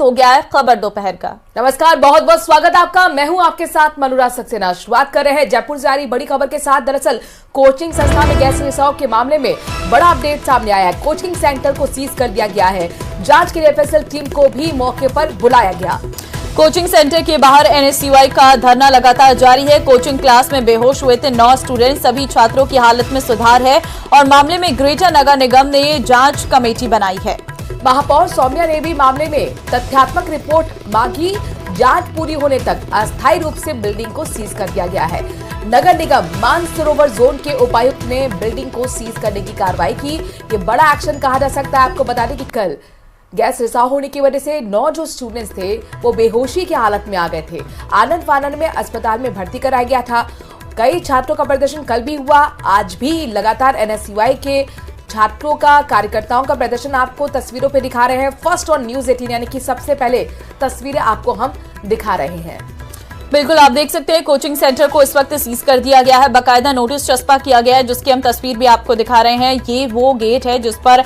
हो गया है खबर दोपहर का। नमस्कार, बहुत बहुत स्वागत आपका। मैं हूं आपके साथ मनोराज सक्सेना। शुरुआत कर रहे हैं जयपुर से आ रही बड़ी खबर के साथ। दरअसल कोचिंग संस्था में गैस रिसाव के मामले में बड़ा अपडेट सामने आया है। कोचिंग सेंटर को सीज कर दिया गया है। जांच के लिए एफएसएल टीम को भी मौके पर बुलाया गया। कोचिंग सेंटर के बाहर एनएसयूआई का धरना लगातार जारी है। कोचिंग क्लास में बेहोश हुए थे 9 स्टूडेंट। सभी छात्रों की हालत में सुधार है और मामले में ग्रेटर नगर निगम ने जांच कमेटी बनाई है। महापौर सौम्या ने भी मामले में तथ्यात्मक रिपोर्ट मांगी। जांच पूरी होने तक अस्थायी रूप से बिल्डिंग को सीज कर दिया गया है। नगर निगम मानसरोवर जोन के उपायुक्त ने बिल्डिंग को सीज करने की कार्रवाई की। ये बड़ा एक्शन कहा जा सकता है। आपको बता दें कि कल गैस रिसाव होने की वजह से 9 जो स्टूडेंट्स थे वो बेहोशी की हालत में आ गए थे। आनंद फानंद में अस्पताल में भर्ती कराया गया था। कई छात्रों का प्रदर्शन कल भी हुआ। आज भी लगातार एनएसयूआई के छात्रों का, कार्यकर्ताओं का प्रदर्शन आपको तस्वीरों पे दिखा रहे हैं। फर्स्ट ऑन न्यूज 18 यानी कि सबसे पहले तस्वीरें आपको हम दिखा रहे हैं। बिल्कुल, आप देख सकते हैं कोचिंग सेंटर को इस वक्त सीज कर दिया गया है। बाकायदा नोटिस चस्पा किया गया है जिसकी हम तस्वीर भी आपको दिखा रहे हैं। ये वो गेट है जिस पर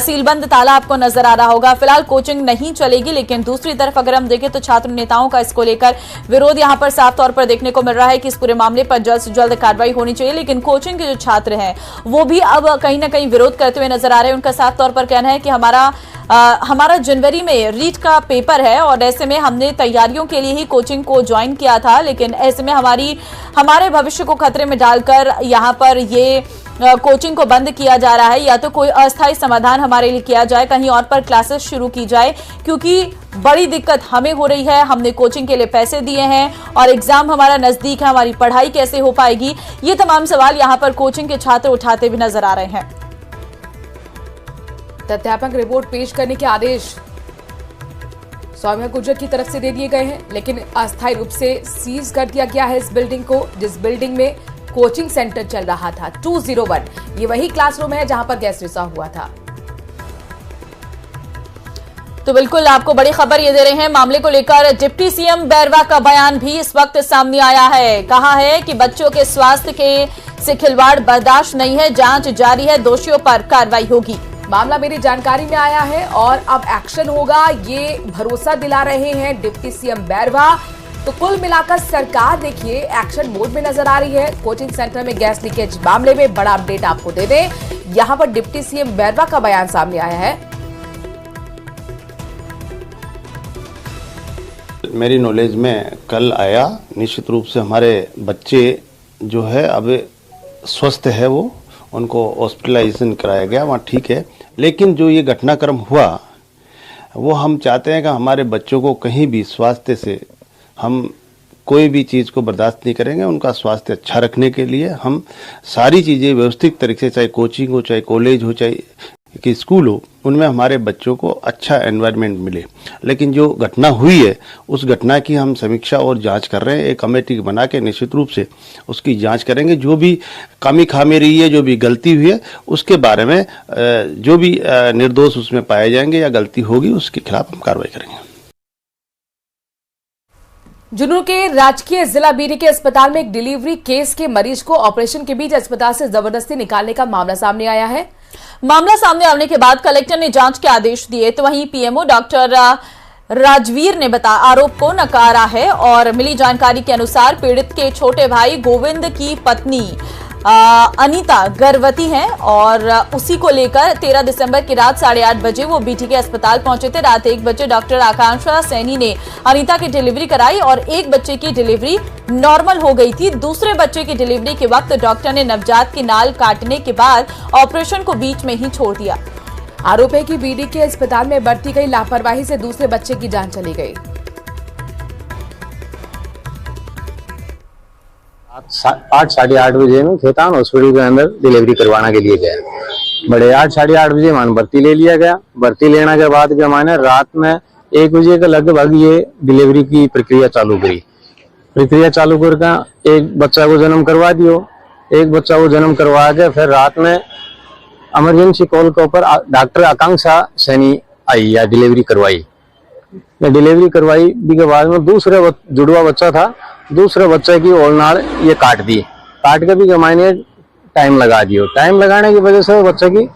सीलबंद ताला आपको नजर आ रहा होगा। फिलहाल कोचिंग नहीं चलेगी, लेकिन दूसरी तरफ अगर हम देखें तो छात्र नेताओं का इसको लेकर विरोध यहां पर साफ तौर पर देखने को मिल रहा है कि इस पूरे मामले पर जल्द से जल्द कार्रवाई होनी चाहिए। लेकिन कोचिंग के जो छात्र हैं वो भी अब कहीं ना कहीं विरोध करते हुए नजर आ रहे हैं। उनका साफ तौर पर कहना है कि हमारा जनवरी में रीट का पेपर है और ऐसे में हमने तैयारियों के लिए ही कोचिंग को ज्वाइन किया था, लेकिन ऐसे में हमारे भविष्य को खतरे में डालकर यहाँ पर ये कोचिंग को बंद किया जा रहा है। या तो कोई अस्थायी समाधान हमारे लिए किया जाए, कहीं और पर क्लासेस शुरू की जाए, क्योंकि बड़ी दिक्कत हमें हो रही है। हमने कोचिंग के लिए पैसे दिए हैं और एग्जाम हमारा नजदीक है, हमारी पढ़ाई कैसे हो पाएगी। ये तमाम सवाल यहाँ पर कोचिंग के छात्र उठाते भी नजर आ रहे हैं। तथ्यात्मक रिपोर्ट पेश करने के आदेश सौम्या गुर्जर की तरफ से दे दिए गए हैं, लेकिन अस्थायी रूप से सीज कर दिया गया है इस बिल्डिंग को, जिस बिल्डिंग में कोचिंग सेंटर चल रहा था। 201 ये वही क्लासरूम है जहां पर गैस रिसाव हुआ था। तो बिल्कुल आपको बड़ी खबर ये दे रहे हैं। मामले को लेकर डिप्टी सीएम बैरवा का बयान भी इस वक्त सामने आया है। कहा है कि बच्चों के स्वास्थ्य से खिलवाड़ बर्दाश्त नहीं है, जांच जारी है, दोषियों पर कार्रवाई होगी। मामला मेरी जानकारी में आया है और अब एक्शन होगा, ये भरोसा दिला रहे हैं डिप्टी सीएम बैरवा। तो कुल मिलाकर सरकार देखिए एक्शन मोड में नजर आ रही है। कोचिंग सेंटर में गैस लीकेज मामले में बड़ा अपडेट आपको दे दें, यहां पर डिप्टी सीएम बैरवा का बयान सामने आया है। मेरी नॉलेज में कल आया, निश्चित रूप से हमारे बच्चे जो है अब स्वस्थ है, वो उनको हॉस्पिटलाइजेशन कराया गया, वहाँ ठीक है। लेकिन जो ये घटनाक्रम हुआ वो हम चाहते हैं कि हमारे बच्चों को कहीं भी स्वास्थ्य से हम कोई भी चीज़ को बर्दाश्त नहीं करेंगे। उनका स्वास्थ्य अच्छा रखने के लिए हम सारी चीज़ें व्यवस्थित तरीके से, चाहे कोचिंग हो, चाहे कॉलेज हो, चाहे कि स्कूल हो, उनमें हमारे बच्चों को अच्छा एनवायरनमेंट मिले। लेकिन जो घटना हुई है उस घटना की हम समीक्षा और जांच कर रहे हैं। एक कमेटी बना के निश्चित रूप से उसकी जांच करेंगे। जो भी कमी खामी रही है, जो भी गलती हुई है, उसके बारे में जो भी निर्दोष उसमें पाए जाएंगे या गलती होगी उसके खिलाफ हम कार्रवाई करेंगे। जुन्नू के राजकीय जिला बीडी के अस्पताल में एक डिलीवरी केस के मरीज को ऑपरेशन के बीच अस्पताल से जबरदस्ती निकालने का मामला सामने आया है। मामला सामने आने के बाद कलेक्टर ने जांच के आदेश दिए, तो वहीं पीएमओ डॉक्टर राजवीर ने आरोप को नकारा है और मिली जानकारी के अनुसार पीड़ित के छोटे भाई गोविंद की पत्नी अनीता गर्भवती हैं और उसी को लेकर 13 दिसंबर की रात 8:30 बजे वो बीटी के अस्पताल पहुंचे थे। रात 1 बजे डॉक्टर आकांक्षा सैनी ने अनीता की डिलीवरी कराई और एक बच्चे की डिलीवरी नॉर्मल हो गई थी। दूसरे बच्चे की डिलीवरी के वक्त डॉक्टर ने नवजात की नाल काटने के बाद ऑपरेशन को बीच में ही छोड़ दिया। आरोप है कि बीडी के अस्पताल में बरती गई लापरवाही से दूसरे बच्चे की जान चली गई। 8 साढ़े 8 बजे में खेतान हॉस्पिटल के अंदर डिलीवरी करवाने के लिए गया। बड़े 8 साढ़े 8 बजे मान भर्ती ले लिया गया। भर्ती लेने के बाद के माने रात में 1 बजे के लगभग ये डिलीवरी की प्रक्रिया चालू करी। प्रक्रिया चालू करके एक बच्चा को जन्म करवा दियो। एक बच्चा को जन्म करवा के फिर रात में इमरजेंसी कॉल के ऊपर डॉक्टर आकांक्षा सैनी आई या डिलीवरी करवाई। डिलीवरी करवाई के बाद में दूसरे जुड़वा बच्चा था, दूसरे बच्चे की ओलनाड़ ये काट दी। काट के भी मायने टाइम लगा दियो। टाइम लगाने की वजह से बच्चे की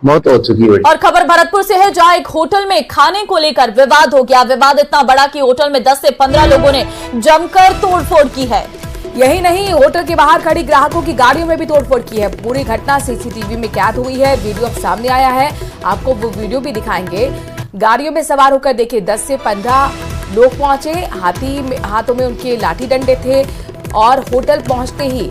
मौत हो चुकी है। और खबर भरतपुर से है, जहां एक होटल में खाने को लेकर विवाद हो गया। विवाद इतना बड़ा कि होटल में 10 से 15 लोगों ने जमकर तोड़फोड़ की है। यही नहीं, होटल के बाहर खड़ी ग्राहकों की गाड़ियों में भी तोड़फोड़ की है। पूरी घटना सीसीटीवी में कैद हुई है। वीडियो अब सामने आया है, आपको वो वीडियो भी दिखाएंगे। गाड़ियों में सवार होकर देखिए 10 से 15 लोग पहुंचे। हाथों में उनके लाठी डंडे थे और होटल पहुंचते ही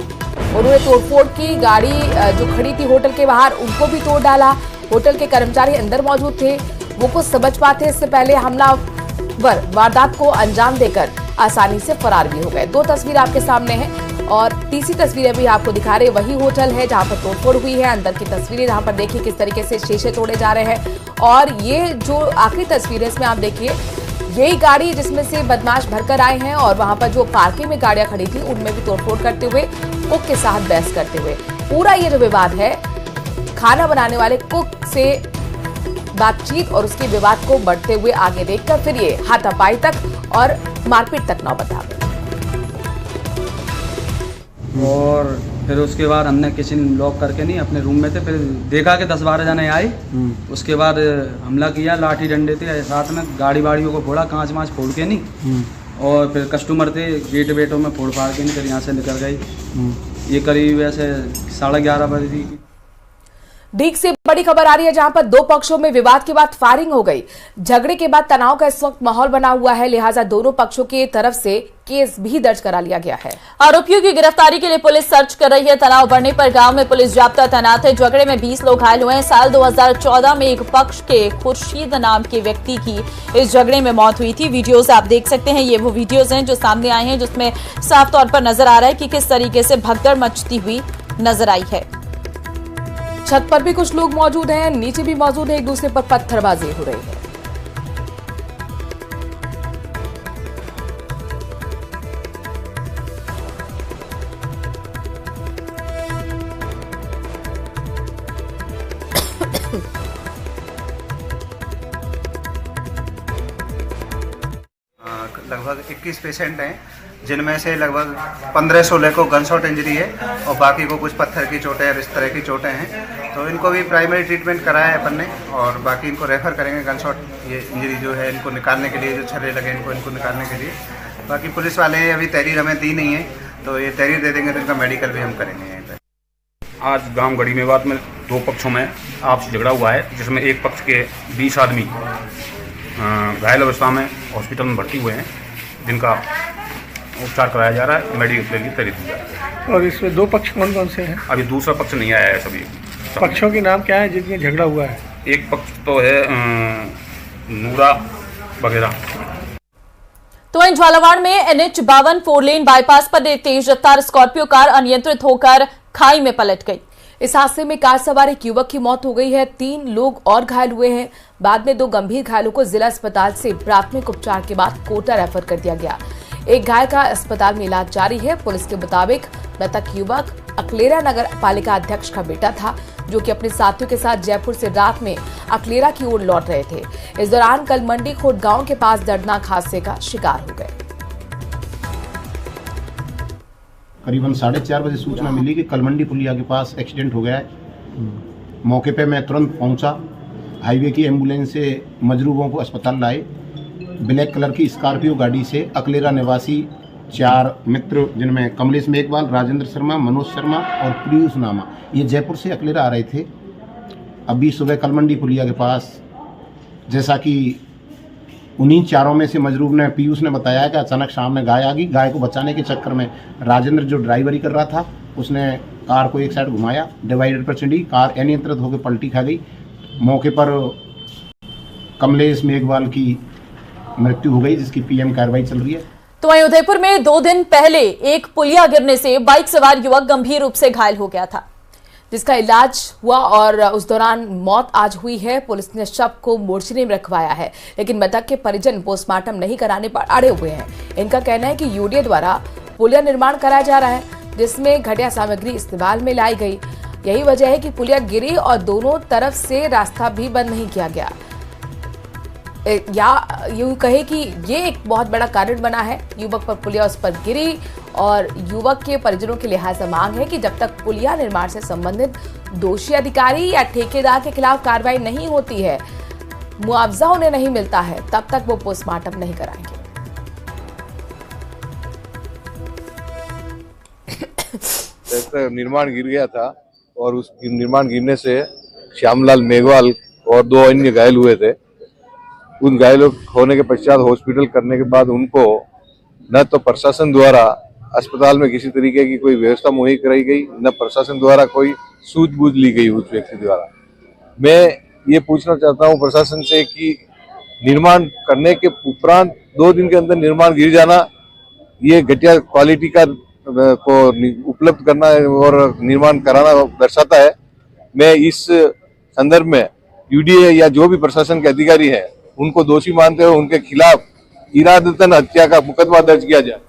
उन्होंने तोड़फोड़ की। गाड़ी जो खड़ी थी होटल के बाहर उनको भी तोड़ डाला। होटल के कर्मचारी अंदर मौजूद थे, वो कुछ समझ पाते इससे पहले हमलावर वारदात को अंजाम देकर आसानी से फरार भी हो गए। 2 तस्वीर आपके सामने हैं और तीसरी तस्वीर अभी आपको दिखा रहे वही होटल है जहां पर तोड़फोड़ हुई है। अंदर की तस्वीरें जहां पर देखिए किस तरीके से शीशे तोड़े जा रहे हैं। और ये जो आखिरी तस्वीर है इसमें आप देखिए यही गाड़ी जिसमें से बदमाश भरकर आए हैं और वहां पर जो पार्किंग में गाड़ियां खड़ी थी उनमें भी तोड़फोड़ करते हुए, कुक के साथ बहस करते हुए। पूरा ये जो विवाद है खाना बनाने वाले कुक से बातचीत और उसके विवाद को बढ़ते हुए आगे देखकर फिर ये हाथापाई तक और मारपीट तक नौबत आ गई। और फिर उसके बाद हमने किचन लॉक करके नहीं अपने रूम में थे, फिर देखा कि 10-12 जने आए। उसके बाद हमला किया, लाठी डंडे थे साथ में, गाड़ी वाड़ियों को फोड़ा, कांच वाँच फोड़ के नहीं। और फिर कस्टमर थे, गेट वेटों में फोड़ फाड़ के नहीं, फिर यहाँ से निकल गई। ये करीब ऐसे 11:30 बजे थी। डीग से बड़ी खबर आ रही है जहां पर 2 पक्षों में विवाद के बाद फायरिंग हो गई। झगड़े के बाद तनाव का इस वक्त माहौल बना हुआ है, लिहाजा दोनों पक्षों की तरफ से केस भी दर्ज करा लिया गया है। आरोपियों की गिरफ्तारी के लिए पुलिस सर्च कर रही है। तनाव बढ़ने पर गांव में पुलिस जाब्ता तैनात है। झगड़े में 20 लोग घायल हुए हैं। साल 2014 में एक पक्ष के खुर्शीद नाम के व्यक्ति की इस झगड़े में मौत हुई थी। वीडियोज आप देख सकते हैं, ये वो वीडियोज हैं जो सामने आए हैं जिसमें साफ तौर पर नजर आ रहा है कि किस तरीके से भगदड़ मचती हुई नजर आई है। छत पर भी कुछ लोग मौजूद हैं, नीचे भी मौजूद है, एक दूसरे पर पत्थरबाजी हो रही है। लगभग 21 पेशेंट हैं, जिनमें से लगभग 15-16 को गनशॉट इंजरी है और बाकी को कुछ पत्थर की चोटें और इस तरह की चोटें हैं। तो इनको भी प्राइमरी ट्रीटमेंट कराया है अपन ने और बाकी इनको रेफर करेंगे। गनशॉट ये इंजरी जो है इनको निकालने के लिए, जो छर्रे लगे इनको निकालने के लिए। बाकी पुलिस वाले अभी तहरीर हमें दी नहीं है, तो ये तहरीर दे देंगे तो इनका मेडिकल भी हम करेंगे यहीं पर। आज गांव गढ़ी मेवात में 2 पक्षों में आपसी झगड़ा हुआ है, जिसमें एक पक्ष के 20 आदमी घायल अवस्था में हॉस्पिटल में भर्ती हुए हैं, जिनका उपचार कराया जा रहा है, मेडिकल के लिए तैयारी दी जा रही है। और इसमें 2 पक्ष कौन कौन से हैं? अभी दूसरा पक्ष नहीं आया है। सभी पक्षों के नाम क्या है जिनमें झगड़ा हुआ है? एक पक्ष तो है नूरा वगैरह। तो इन झालावाड़ में NH 52 4 लेन बाईपास पर एक तेज रफ्तार स्कॉर्पियो कार अनियंत्रित होकर खाई में पलट गई। इस हादसे में कार सवार एक युवक की मौत हो गई है, 3 लोग और घायल हुए हैं। बाद में 2 गंभीर घायलों को जिला अस्पताल से प्राथमिक उपचार के बाद कोटा रेफर कर दिया गया। एक घायल का अस्पताल में इलाज जारी है। पुलिस के मुताबिक मृतक युवक अकलेरा नगर पालिका अध्यक्ष का बेटा था, जो कि अपने साथियों के साथ जयपुर से रात में अकलेरा की ओर लौट रहे थे। इस दौरान कल मंडी खोट गांव के पास दर्दनाक हादसे का शिकार हो गए। करीबन 4:30 बजे सूचना मिली कि कलमंडी पुलिया के पास एक्सीडेंट हो गया है। मौके पे मैं तुरंत पहुंचा। हाईवे की एम्बुलेंस से मजरूबों को अस्पताल लाए। ब्लैक कलर की स्कॉर्पियो गाड़ी से अकलेरा निवासी 4 मित्र, जिनमें कमलेश मेघवाल, राजेंद्र शर्मा, मनोज शर्मा और पीयूष नामा, ये जयपुर से अकलेरा आ रहे थे। अभी सुबह कलमंडी पुलिया के पास, जैसा कि उन्हीं 4 में से मजरूब ने, पीयूष ने बताया कि अचानक सामने गाय आ गई। गाय को बचाने के चक्कर में राजेंद्र, जो ड्राइवरी कर रहा था, उसने कार को एक साइड घुमाया, डिवाइडर पर चढ़ी, कार अनियंत्रित होकर पलटी खा गई। मौके पर कमलेश मेघवाल की मृत्यु हो गई, जिसकी PM कार्रवाई चल रही है। तो वहीं उदयपुर में 2 दिन पहले एक पुलिया गिरने से बाइक सवार युवक गंभीर रूप से घायल हो गया था, जिसका इलाज हुआ और उस दौरान मौत आज हुई है। पुलिस ने शव को मोर्चरी में रखवाया है, लेकिन मृतक के परिजन पोस्टमार्टम नहीं कराने पर अड़े हुए हैं। इनका कहना है कि यूडीए द्वारा पुलिया निर्माण कराया जा रहा है, जिसमें घटिया सामग्री इस्तेमाल में लाई गई। यही वजह है कि पुलिया गिरी और दोनों तरफ से रास्ता भी बंद नहीं किया गया, या यूं कहे कि ये एक बहुत बड़ा कारण बना है। युवक पर पुलिया उस पर गिरी और युवक के परिजनों की लिहाजा मांग है कि जब तक पुलिया निर्माण से संबंधित दोषी अधिकारी या ठेकेदार के खिलाफ कार्रवाई नहीं होती है, मुआवजा उन्हें नहीं मिलता है, तब तक वो पोस्टमार्टम नहीं कराएंगे। निर्माण गिर गया था और उस निर्माण गिरने से श्यामलाल मेघवाल और 2 अन्य घायल हुए थे। उन घायलों होने के पश्चात हॉस्पिटल करने के बाद उनको न तो प्रशासन द्वारा अस्पताल में किसी तरीके की कोई व्यवस्था मुहैया कराई गई, न प्रशासन द्वारा कोई सूझबूझ ली गई उस व्यक्ति द्वारा। मैं ये पूछना चाहता हूँ प्रशासन से कि निर्माण करने के उपरांत 2 दिन के अंदर निर्माण गिर जाना, ये घटिया क्वालिटी का को उपलब्ध करना और निर्माण कराना दर्शाता है। मैं इस संदर्भ में यूडीए या जो भी प्रशासन के अधिकारी हैं उनको दोषी मानते हुए उनके खिलाफ इरादतन हत्या का मुकदमा दर्ज किया जाए।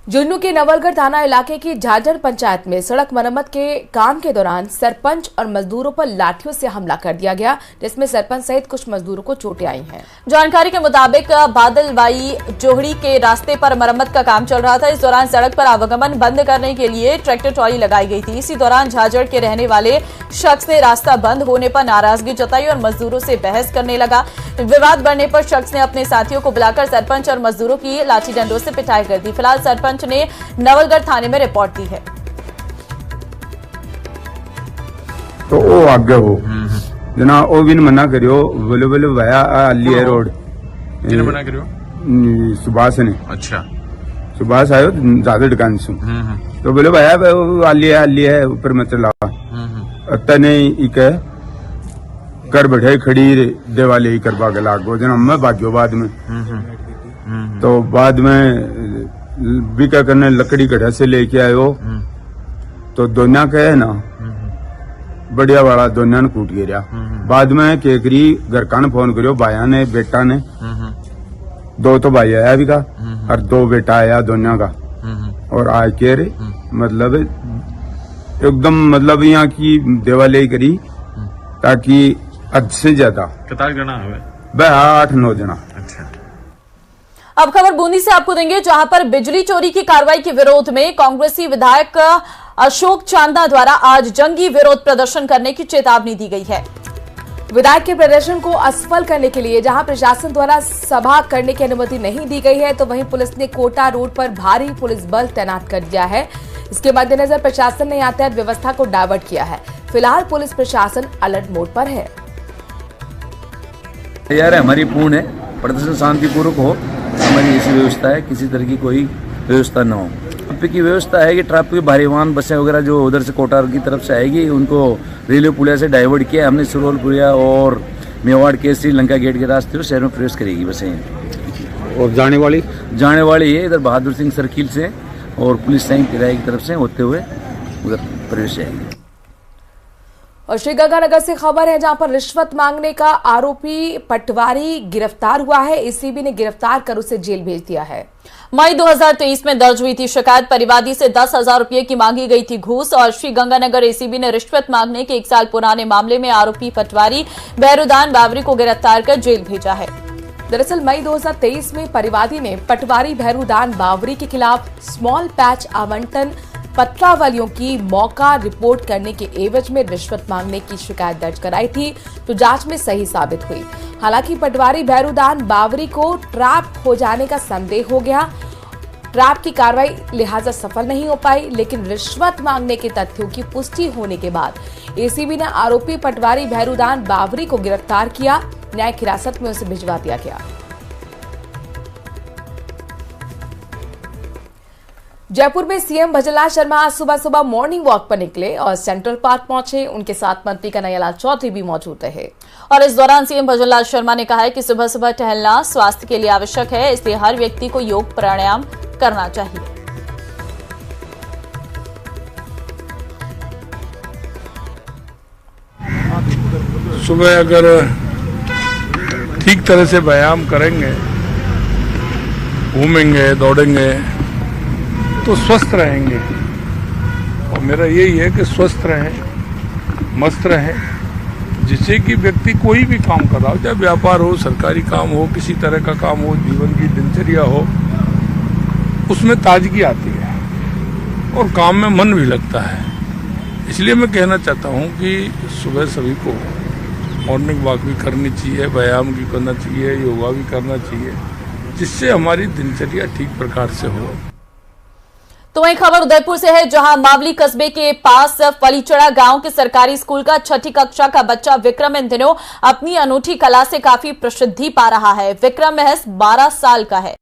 झुंझुनू के नवलगढ़ थाना इलाके की झाझड़ पंचायत में सड़क मरम्मत के काम के दौरान सरपंच और मजदूरों पर लाठियों से हमला कर दिया गया, जिसमें सरपंच सहित कुछ मजदूरों को चोटें आई हैं। जानकारी के मुताबिक बादलवाई जोहड़ी के रास्ते पर मरम्मत का काम चल रहा था। इस दौरान सड़क पर आवागमन बंद करने के लिए ट्रैक्टर ट्रॉली लगाई गई थी। इसी दौरान झाझड़ के रहने वाले शख्स ने रास्ता बंद होने पर नाराजगी जताई और मजदूरों से बहस करने लगा। विवाद बढ़ने पर शख्स ने अपने साथियों को बुलाकर सरपंच और मजदूरों की लाठी डंडों से पिटाई कर दी। फिलहाल सरपंच ने नवलगढ़ थाने में रिपोर्ट दी है। तो वो आगे हो जना ओ बिन मना करियो बोले बोले भैया अली है रोड किने मना करियो सुभाष ने। अच्छा सुभाष आयो ज्यादा दुकान से तो बोले भैया अली है ऊपर मत चला तने इक कर बैठे खड़ी देवाले ही करवा के लागो जना मैं भाग्यो बाद में तो बाद में बिका करने लकड़ी कढ़ा से लेके आयो तो दोन्या का है ना बढ़िया वाला दोन्या ने कूट गिरा। बाद में केकरी घर का फोन करियो भाया ने बेटा ने 2 तो भाई आया भी का और 2 बेटा आया दोन्या का और आज के रे मतलब एकदम मतलब यहाँ की देवाले करी ताकि हद से ज्यादा कितना जना है 8-9 जना। अच्छा अब खबर बूंदी से आपको देंगे, जहां पर बिजली चोरी की कार्रवाई के विरोध में कांग्रेसी विधायक अशोक चांदा द्वारा आज जंगी विरोध प्रदर्शन करने की चेतावनी दी गई है। विधायक के प्रदर्शन को असफल करने के लिए जहां प्रशासन द्वारा सभा करने की अनुमति नहीं दी गई है, तो वहीं पुलिस ने कोटा रोड पर भारी पुलिस बल तैनात कर दिया है। इसके मद्देनजर प्रशासन ने यातायात व्यवस्था को डायवर्ट किया है। फिलहाल पुलिस प्रशासन अलर्ट मोड पर है। यार हमारी पूर्ण है प्रदर्शन शांतिपूर्वक हो, हमारी ऐसी व्यवस्था है, किसी तरह की कोई व्यवस्था न हो। अब की व्यवस्था है कि ट्रैफिक के भारी वाहन बसें वगैरह जो उधर से कोटा की तरफ से आएगी उनको रेलवे पुलिया से डाइवर्ट किया हमने। सुरवलपुरिया और मेवाड़ के श्रीलंका गेट के रास्ते शहर में प्रवेश करेगी बसें। और जाने वाली है इधर बहादुर सिंह सर्किल से और पुलिस लाइन किराए की तरफ से होते हुए उधर प्रवेश आएगी। और श्रीगंगानगर से खबर है, जहां पर रिश्वत मांगने का आरोपी पटवारी गिरफ्तार हुआ है। एसीबी ने गिरफ्तार कर उसे जेल भेज दिया है। मई 2023 में दर्ज हुई थी शिकायत। परिवादी से 10,000 रुपये की मांगी गई थी घूस और श्रीगंगानगर एसीबी ने रिश्वत मांगने के 1 साल पुराने मामले में आरोपी पटवारी बहरुदान बावरी को गिरफ्तार कर जेल भेजा है। दरअसल मई 2023 में परिवादी ने पटवारी बहरुदान बावरी के खिलाफ स्मॉल पैच आवंटन पत्रावलियों की मौका रिपोर्ट करने के एवज में रिश्वत मांगने की शिकायत दर्ज कराई थी, तो जांच में सही साबित हुई। हालांकि पटवारी बहरुदान बावरी को ट्रैप हो जाने का संदेह हो गया। ट्रैप की कार्रवाई लिहाजा सफल नहीं हो पाई, लेकिन रिश्वत मांगने के तथ्यों की पुष्टि होने के बाद एसीबी ने आरोपी पटवारी बहरुदान बावरी को गिरफ्तार किया। न्यायिक हिरासत में उसे भिजवा दिया गया। जयपुर में सीएम भजनलाल शर्मा आज सुबह सुबह मॉर्निंग वॉक पर निकले और सेंट्रल पार्क पहुंचे। उनके साथ मंत्री कन्हैयालाल चौधरी भी मौजूद रहे और इस दौरान सीएम भजनलाल शर्मा ने कहा है कि सुबह सुबह टहलना स्वास्थ्य के लिए आवश्यक है, इसलिए हर व्यक्ति को योग प्राणायाम करना चाहिए। सुबह अगर ठीक तरह से व्यायाम करेंगे, घूमेंगे, दौड़ेंगे तो स्वस्थ रहेंगे। और मेरा यही है कि स्वस्थ रहें, मस्त रहें, जिससे कि व्यक्ति कोई भी काम कर रहा हो, चाहे व्यापार हो, सरकारी काम हो, किसी तरह का काम हो, जीवन की दिनचर्या हो, उसमें ताजगी आती है और काम में मन भी लगता है। इसलिए मैं कहना चाहता हूँ कि सुबह सभी को मॉर्निंग वॉक भी करनी चाहिए, व्यायाम भी करना चाहिए, योगा भी करना चाहिए, जिससे हमारी दिनचर्या ठीक प्रकार से हो। तो वहीं खबर उदयपुर से है, जहां मावली कस्बे के पास फलीचड़ा गांव के सरकारी स्कूल का 6ठी कक्षा का बच्चा विक्रम इन दिनों अपनी अनूठी कला से काफी प्रसिद्धि पा रहा है। विक्रम महज 12 साल का है,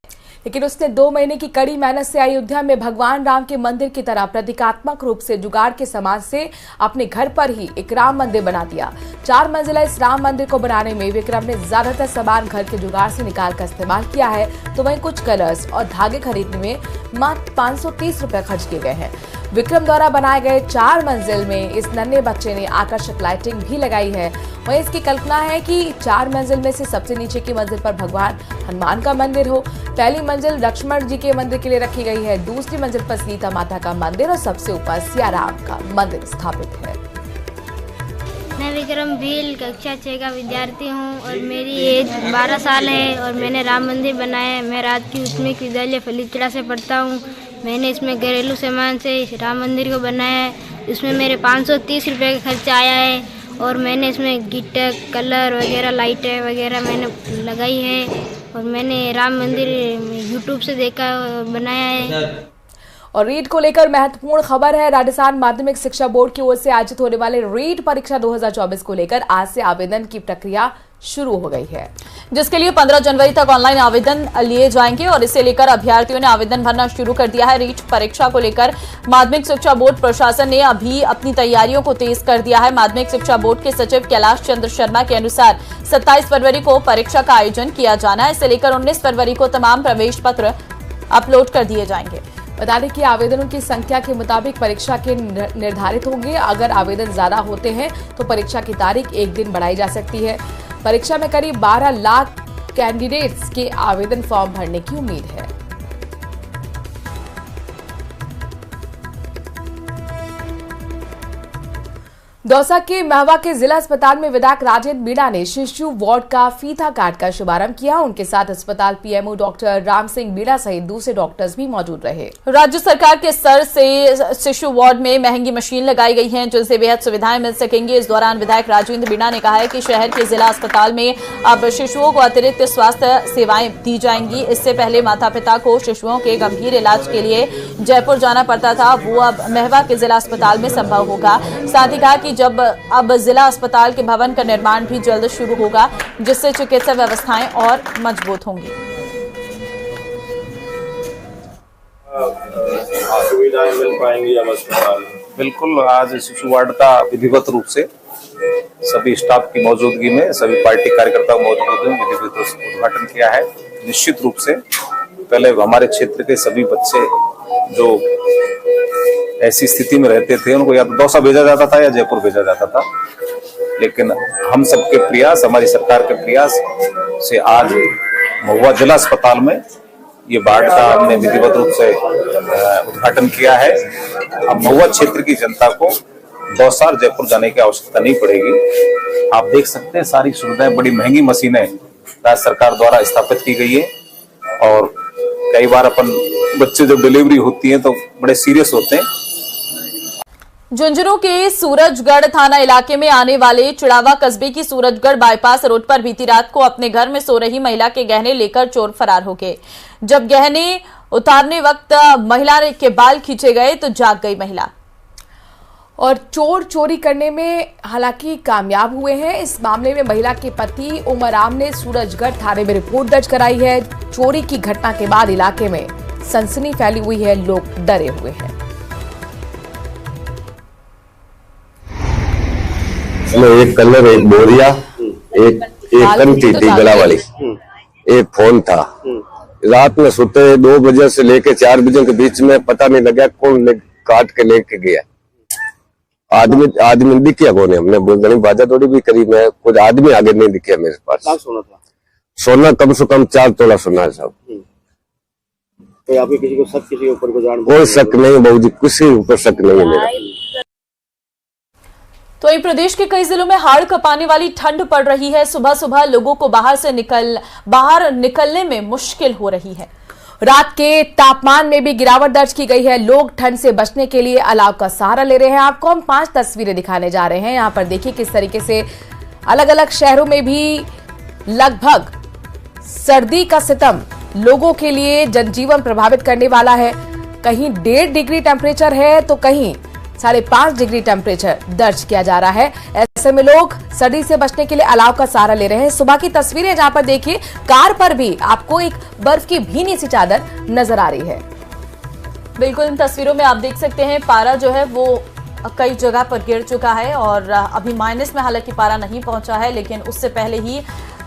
लेकिन उसने 2 महीने की कड़ी मेहनत से अयोध्या में भगवान राम के मंदिर की तरह प्रतीकात्मक रूप से जुगाड़ के समाज से अपने घर पर ही एक राम मंदिर बना दिया। 4 मंजिला इस राम मंदिर को बनाने में विक्रम ने ज्यादातर सामान घर के जुगाड़ से निकाल कर इस्तेमाल किया है, तो वहीं कुछ कलर्स और धागे खरीदने में मात्र 530 रुपए खर्च किए गए हैं। विक्रम द्वारा बनाए गए 4 मंजिल में इस नन्हे बच्चे ने आकर्षक लाइटिंग भी लगाई है। वहीं इसकी कल्पना है कि 4 मंजिल में से सबसे नीचे की मंजिल पर भगवान हनुमान का मंदिर हो। पहली मंजिल लक्ष्मण जी के मंदिर के लिए रखी गई है, दूसरी मंजिल पर सीता माता का मंदिर और सबसे ऊपर सिया राम का मंदिर स्थापित है। मैं विक्रम भील कक्षा 6 का विद्यार्थी हूं और मेरी एज 12 साल है और मैंने राम मंदिर बनाया है। मैं राजकीय उच्च विद्यालय फलीचड़ा से पढ़ता हूं। मैंने इसमें घरेलू सामान से राम मंदिर को बनाया है। इसमें मेरे 530 रुपये का खर्चा आया है और मैंने इसमें गिटर, कलर वगैरह, लाइटें वगैरह मैंने लगाई है और मैंने राम मंदिर यूट्यूब से देखा बनाया है। और रीट को लेकर महत्वपूर्ण खबर है। राजस्थान माध्यमिक शिक्षा बोर्ड की ओर से आयोजित होने वाले रीट परीक्षा 2024 को लेकर आज से आवेदन की प्रक्रिया शुरू हो गई है, जिसके लिए 15 जनवरी तक ऑनलाइन आवेदन लिए जाएंगे और इसे लेकर अभ्यर्थियों ने आवेदन भरना शुरू कर दिया है। रीट परीक्षा को लेकर माध्यमिक शिक्षा बोर्ड प्रशासन ने अभी अपनी तैयारियों को तेज कर दिया है। माध्यमिक शिक्षा बोर्ड के सचिव कैलाश चंद्र शर्मा के अनुसार 27 फरवरी को परीक्षा का आयोजन किया जाना है। इसे लेकर 19 फरवरी को तमाम प्रवेश पत्र अपलोड कर दिए जाएंगे। बता दें कि आवेदनों की संख्या के मुताबिक परीक्षा के निर्धारित होंगे। अगर आवेदन ज्यादा होते हैं तो परीक्षा की तारीख 1 दिन बढ़ाई जा सकती है। परीक्षा में करीब 12 लाख कैंडिडेट्स के आवेदन फॉर्म भरने की उम्मीद है। दौसा के महवा के जिला अस्पताल में विधायक राजेंद्र मीणा ने शिशु वार्ड का फीता काटकर शुभारंभ किया। उनके साथ अस्पताल पीएमओ डॉक्टर राम सिंह मीणा सहित दूसरे डॉक्टर्स भी मौजूद रहे। राज्य सरकार के स्तर से शिशु वार्ड में महंगी मशीन लगाई गई हैं, जिनसे बेहद सुविधाएं मिल सकेंगी। इस दौरान विधायक राजेंद्र मीणा ने कहा है कि शहर के जिला अस्पताल में अब शिशुओं को अतिरिक्त स्वास्थ्य सेवाएं दी जाएंगी। इससे पहले माता पिता को शिशुओं के गंभीर इलाज के लिए जयपुर जाना पड़ता था, वो अब महवा के जिला अस्पताल में संभव होगा। साथ ही कहा कि जब अब जिला अस्पताल के भवन का निर्माण भी जल्द शुरू होगा, जिससे चिकित्सा व्यवस्थाएं और मजबूत होंगी। सुविधाएं मिल पाएंगी अब अस्पताल। बिल्कुल, आज शिशु वार्ड का विधिवत रूप से सभी स्टाफ की मौजूदगी में, सभी पार्टी कार्यकर्ताओं मौजूदगी में विधिवत उद्घाटन किया है। निश्चित रूप से पहले हमारे क्षेत्र के सभी बच्चे जो ऐसी स्थिति में रहते थे, उनको या तो दौसा भेजा जाता था या जयपुर भेजा जाता था, लेकिन हम सबके प्रयास, हमारी सरकार के प्रयास से आज महुआ जिला अस्पताल में ये वार्ड का हमने विधिवत रूप से उद्घाटन किया है। अब महुआ क्षेत्र की जनता को दौसा और जयपुर जाने की आवश्यकता नहीं पड़ेगी। आप देख सकते हैं सारी सुविधाएं, बड़ी महंगी मशीनें राज्य सरकार द्वारा स्थापित की गई है और कई बार अपन बच्चे जब डिलीवरी होती है तो बड़े सीरियस होते हैं। झुंझुनू के सूरजगढ़ थाना इलाके में आने वाले चिड़ावा कस्बे की सूरजगढ़ बाईपास रोड पर बीती रात को अपने घर में सो रही महिला के गहने लेकर चोर फरार हो गए। जब गहने उतारने वक्त महिला के बाल खींचे गए तो जाग गई महिला और चोर चोरी करने में हालांकि कामयाब हुए हैं। इस मामले में महिला के पति उमराम ने सूरजगढ़ थाने में रिपोर्ट दर्ज कराई है। चोरी की घटना के बाद इलाके में सनसनी फैली हुई है, लोग डरे हुए हैं। एक कलर, एक बोरिया, एक कंठी थी गला वाली, एक फोन था। रात में सोते 2 बजे से लेके 4 बजे के बीच में पता नहीं लगा कौन काट के लेके गया। आदमी दिखिया कौन है, हमने बोल बाजा थोड़ी भी करी, मैं कुछ आदमी आगे नहीं दिखे मेरे पास। सोना था? सोना कम से कम 4 तोला सोना है साहब। तो आपके किसी को शक, किसी के ऊपर कोई शक नहीं बाबू जी, किसी ऊपर शक नहीं है मेरा। तो वहीं प्रदेश के कई जिलों में हाड़ कपाने वाली ठंड पड़ रही है। सुबह सुबह लोगों को बाहर निकलने में मुश्किल हो रही है। रात के तापमान में भी गिरावट दर्ज की गई है। लोग ठंड से बचने के लिए अलाव का सहारा ले रहे हैं। आपको हम 5 तस्वीरें दिखाने जा रहे हैं। यहां पर देखिए किस तरीके से अलग अलग शहरों में भी लगभग सर्दी का सितम लोगों के लिए जनजीवन प्रभावित करने वाला है। कहीं 1.5 डिग्री टेम्परेचर है तो कहीं 5.5 डिग्री टेम्परेचर दर्ज किया जा रहा है। ऐसे में लोग सर्दी से बचने के लिए अलाव का सहारा ले रहे हैं। सुबह की तस्वीरें जहां पर देखिए कार पर भी आपको एक बर्फ की भीनी सी चादर नजर आ रही है। बिल्कुल, इन तस्वीरों में आप देख सकते हैं पारा जो है वो कई जगह पर गिर चुका है और अभी माइनस में हालांकि पारा नहीं पहुंचा है, लेकिन उससे पहले ही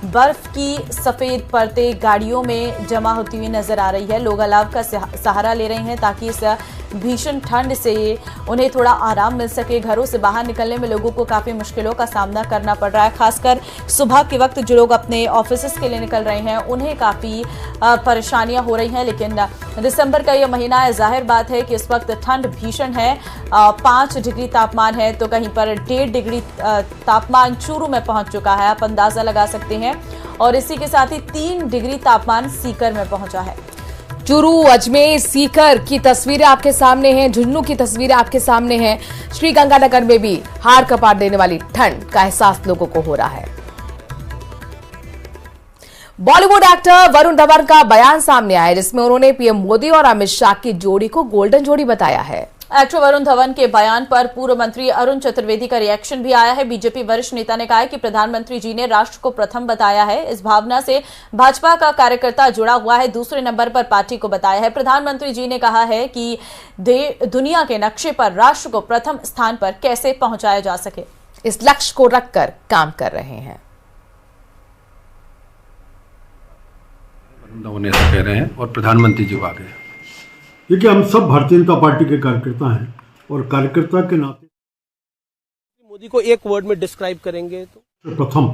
बर्फ की सफेद परतें गाड़ियों में जमा होती हुई नजर आ रही है। लोग अलाव का सहारा ले रहे हैं ताकि इस भीषण ठंड से उन्हें थोड़ा आराम मिल सके। घरों से बाहर निकलने में लोगों को काफी मुश्किलों का सामना करना पड़ रहा है। खासकर सुबह के वक्त जो लोग अपने ऑफिस के लिए निकल रहे हैं उन्हें काफी परेशानियां हो रही हैं। लेकिन दिसंबर का यह महीना है, जाहिर बात है कि इस वक्त ठंड भीषण है। 5 डिग्री तापमान है तो कहीं पर 1.5 डिग्री तापमान चूरू में पहुंच चुका है, आप अंदाजा लगा सकते हैं। और इसी के साथ ही 3 डिग्री तापमान सीकर में पहुंचा है। चूरू, अजमेर, सीकर की तस्वीरें आपके सामने हैं, झुंझुनू की तस्वीरें आपके सामने हैं। श्रीगंगानगर में भी हाड़ कपाट देने वाली ठंड का एहसास लोगों को हो रहा है। बॉलीवुड एक्टर वरुण धवन का बयान सामने आया जिसमें उन्होंने पीएम मोदी और अमित शाह की जोड़ी को गोल्डन जोड़ी बताया है। एक्टर वरुण धवन के बयान पर पूर्व मंत्री अरुण चतुर्वेदी का रिएक्शन भी आया है। बीजेपी वरिष्ठ नेता ने कहा है कि प्रधानमंत्री जी ने राष्ट्र को प्रथम बताया है। इस भावना से भाजपा का कार्यकर्ता जुड़ा हुआ है, दूसरे नंबर पर पार्टी को बताया है। प्रधानमंत्री जी ने कहा है कि दुनिया के नक्शे पर राष्ट्र को प्रथम स्थान पर कैसे पहुंचाया जा सके, इस लक्ष्य को रखकर काम कर रहे हैं। वरुण धवन ऐसा कह रहे हैं और प्रधानमंत्री जी को आ गए। देखिए, हम सब भारतीय जनता पार्टी के कार्यकर्ता हैं और कार्यकर्ता के नाते मोदी को एक वर्ड में डिस्क्राइब करेंगे तो प्रथम,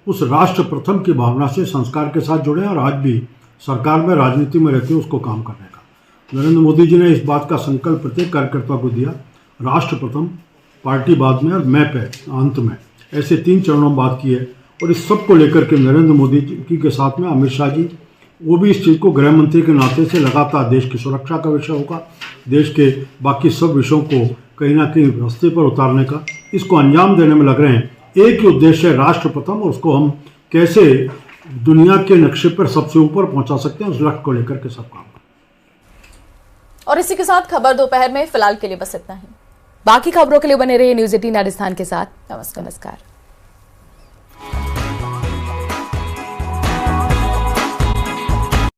उस राष्ट्र प्रथम की भावना से संस्कार के साथ जुड़े और आज भी सरकार में राजनीति में रहते हैं उसको काम करने का। नरेंद्र मोदी जी ने इस बात का संकल्प प्रत्येक कार्यकर्ता को दिया, राष्ट्र प्रथम, पार्टी बाद में और मैं पे अंत में, ऐसे 3 चरणों में बात की है। और इस सब को लेकर के नरेंद्र मोदी जी के साथ में अमित शाह जी, वो भी इस चीज़ को गृह मंत्री के नाते से लगातार देश की सुरक्षा का विषय होगा, देश के बाकी सब विषयों को कहीं ना कहीं रास्ते पर उतारने का, इसको अंजाम देने में लग रहे हैं। एक ही उद्देश्य है, राष्ट्र प्रथम, और उसको हम कैसे दुनिया के नक्शे पर सबसे ऊपर पहुंचा सकते हैं, उस लक्ष्य को लेकर के सब काम। और इसी के साथ खबर दोपहर में फिलहाल के लिए बस इतना ही। बाकी खबरों के लिए बने रहिए न्यूज़ 18 राजस्थान के साथ। नमस्कार।